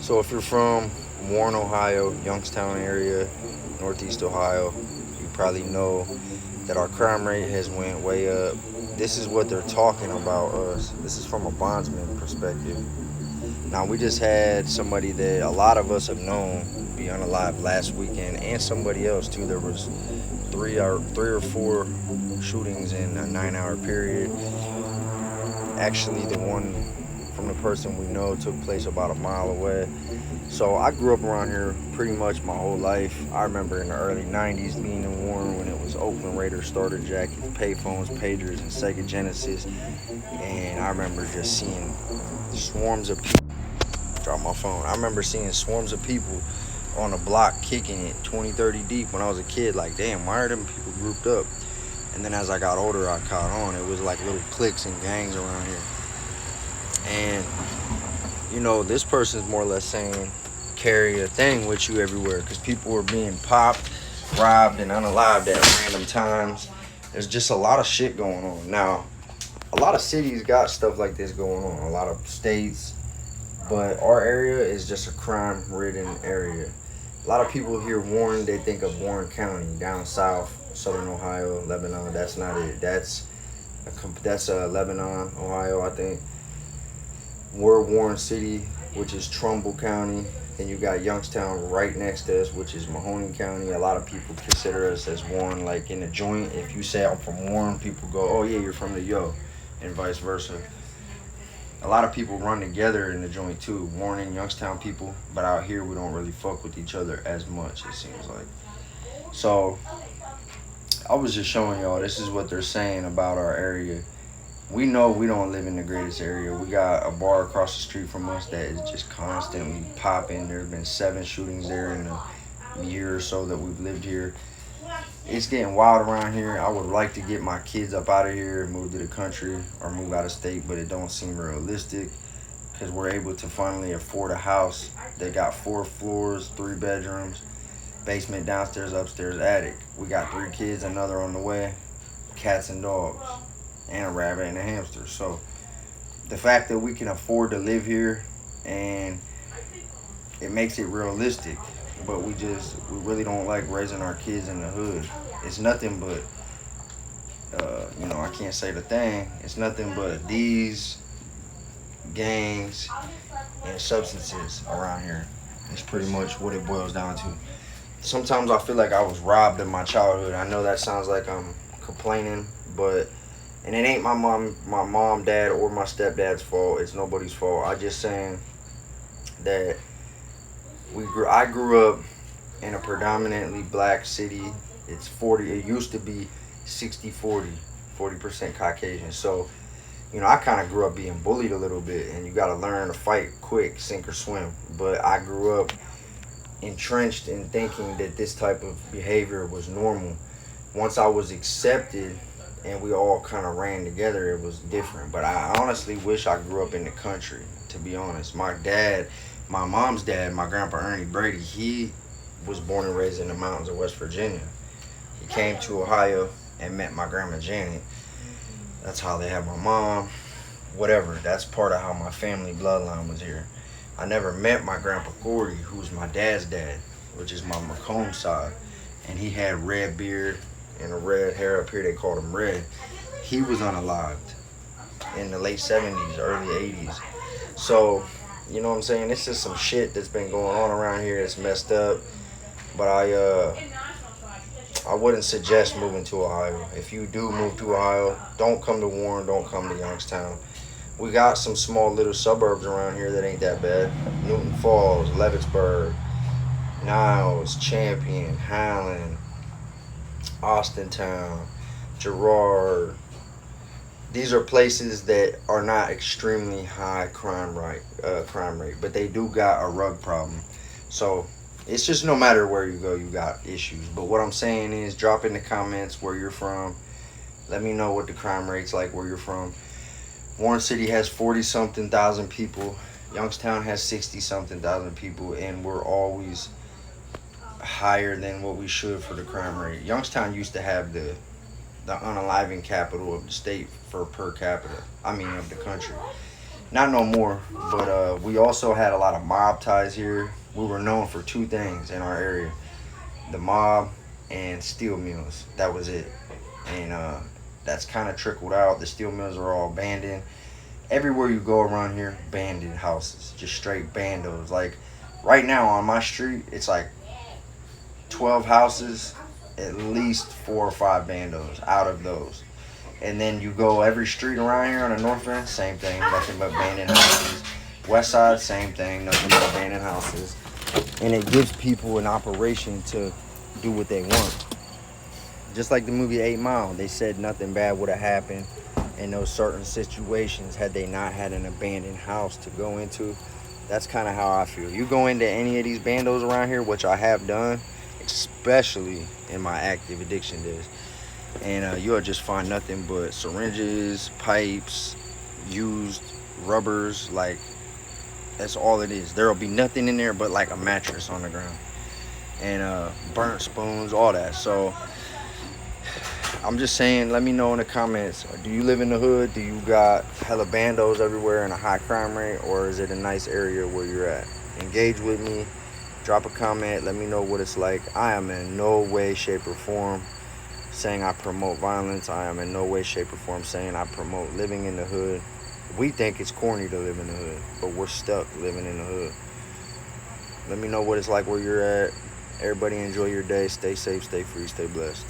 So if you're from Warren, Ohio, Youngstown area, Northeast Ohio, you probably know that our crime rate has went way up. This is what they're talking about us. This is from a bondsman perspective. Now we just had somebody that a lot of us have known be unalive last weekend, and somebody else too. There was three or four shootings in a 9 hour period. Actually, the one from the person we know took place about a mile away. So I grew up around here pretty much my whole life. I remember in the early 90s being in Warren when it was Oakland Raiders starter jackets, payphones, pagers, and Sega Genesis. And I remember just seeing swarms of people. Drop my phone. I remember seeing swarms of people on the block kicking it 20, 30 deep when I was a kid. Like, damn, why are them people grouped up? And then as I got older, I caught on. It was like little cliques and gangs around here. And, this person's more or less saying carry a thing with you everywhere because people were being popped, robbed, and unalived at random times. There's just a lot of shit going on. Now, a lot of cities got stuff like this going on, a lot of states, but our area is just a crime ridden area. A lot of people hear Warren, they think of Warren County down south, southern Ohio, Lebanon. That's not it. That's Lebanon, Ohio, I think. We're Warren City, which is Trumbull County. Then you got Youngstown right next to us, which is Mahoney County. A lot of people consider us as Warren, like in the joint. If you say I'm from Warren, people go, "Oh yeah, you're from the Yo," and vice versa. A lot of people run together in the joint too, Warren and Youngstown people. But out here, we don't really fuck with each other as much. It seems like. So I was just showing y'all. This is what they're saying about our area. We know we don't live in the greatest area. We got a bar across the street from us that is just constantly popping. There have been 7 shootings there in a year or so that we've lived here. It's getting wild around here. I would like to get my kids up out of here and move to the country or move out of state, but it don't seem realistic because we're able to finally afford a house that got 4 floors, 3 bedrooms, basement, downstairs, upstairs, attic. We got 3 kids, another on the way, cats and dogs, and a rabbit and a hamster. So the fact that we can afford to live here and it makes it realistic, but we really don't like raising our kids in the hood. It's nothing but I can't say the thing. It's nothing but these gangs and substances around here. It's pretty much what it boils down to. Sometimes I feel like I was robbed in my childhood. I know that sounds like I'm complaining, but and it ain't my mom, dad, or my stepdad's fault. It's nobody's fault. I just saying that I grew up in a predominantly black city. It's 40. It used to be 60-40, 40% Caucasian. So, I kind of grew up being bullied a little bit, and you got to learn to fight quick, sink or swim. But I grew up entrenched in thinking that this type of behavior was normal. Once I was accepted and we all kind of ran together, it was different. But I honestly wish I grew up in the country, to be honest. My mom's dad, my grandpa Ernie Brady, he was born and raised in the mountains of West Virginia. He came to Ohio and met my grandma Janet. That's how they had my mom. Whatever, that's part of how my family bloodline was here. I never met my grandpa Gordy, who's my dad's dad, which is my Macomb side. And he had red beard and a red hair up here. They called him Red. He was unalived in the late 70s, early 80s. So, you know what I'm saying? It's just some shit that's been going on around here that's messed up. But I wouldn't suggest moving to Ohio. If you do move to Ohio, don't come to Warren, don't come to Youngstown. We got some small little suburbs around here that ain't that bad. Newton Falls, Leavittsburg, Niles, Champion, Highland, Austintown, Girard. These are places that are not extremely high crime rate, but they do got a rug problem. So it's just no matter where you go, you got issues. But what I'm saying is, drop in the comments where you're from. Let me know what the crime rate's like where you're from. Warren City has 40 something thousand people. Youngstown has 60 something thousand people, and we're always higher than what we should for the crime rate. Youngstown used to have the unaliving capital of the state for per capita. I mean, of the country. Not no more, but we also had a lot of mob ties here. We were known for two things in our area: the mob and steel mills. That was it. And that's kind of trickled out. The steel mills are all abandoned. Everywhere you go around here, abandoned houses, just straight bandos. Like right now on my street, it's like 12 houses, at least 4 or 5 bandos out of those. And then you go every street around here on the north end, same thing, nothing but abandoned houses. West side, same thing, nothing but abandoned houses. And it gives people an operation to do what they want. Just like the movie 8 Mile, they said nothing bad would have happened in those certain situations had they not had an abandoned house to go into. That's kind of how I feel. You go into any of these bandos around here, which I have done, especially in my active addiction days, and you'll just find nothing but syringes, pipes, used rubbers. Like, that's all it is. There'll be nothing in there but like a mattress on the ground, and burnt spoons, all that. So I'm just saying, let me know in the comments. Do you live in the hood? Do you got hella bandos everywhere and a high crime rate? Or is it a nice area where you're at? Engage with me. Drop a comment. Let me know what it's like. I am in no way, shape, or form saying I promote violence. I am in no way, shape, or form saying I promote living in the hood. We think it's corny to live in the hood, but we're stuck living in the hood. Let me know what it's like where you're at. Everybody enjoy your day. Stay safe, stay free, stay blessed.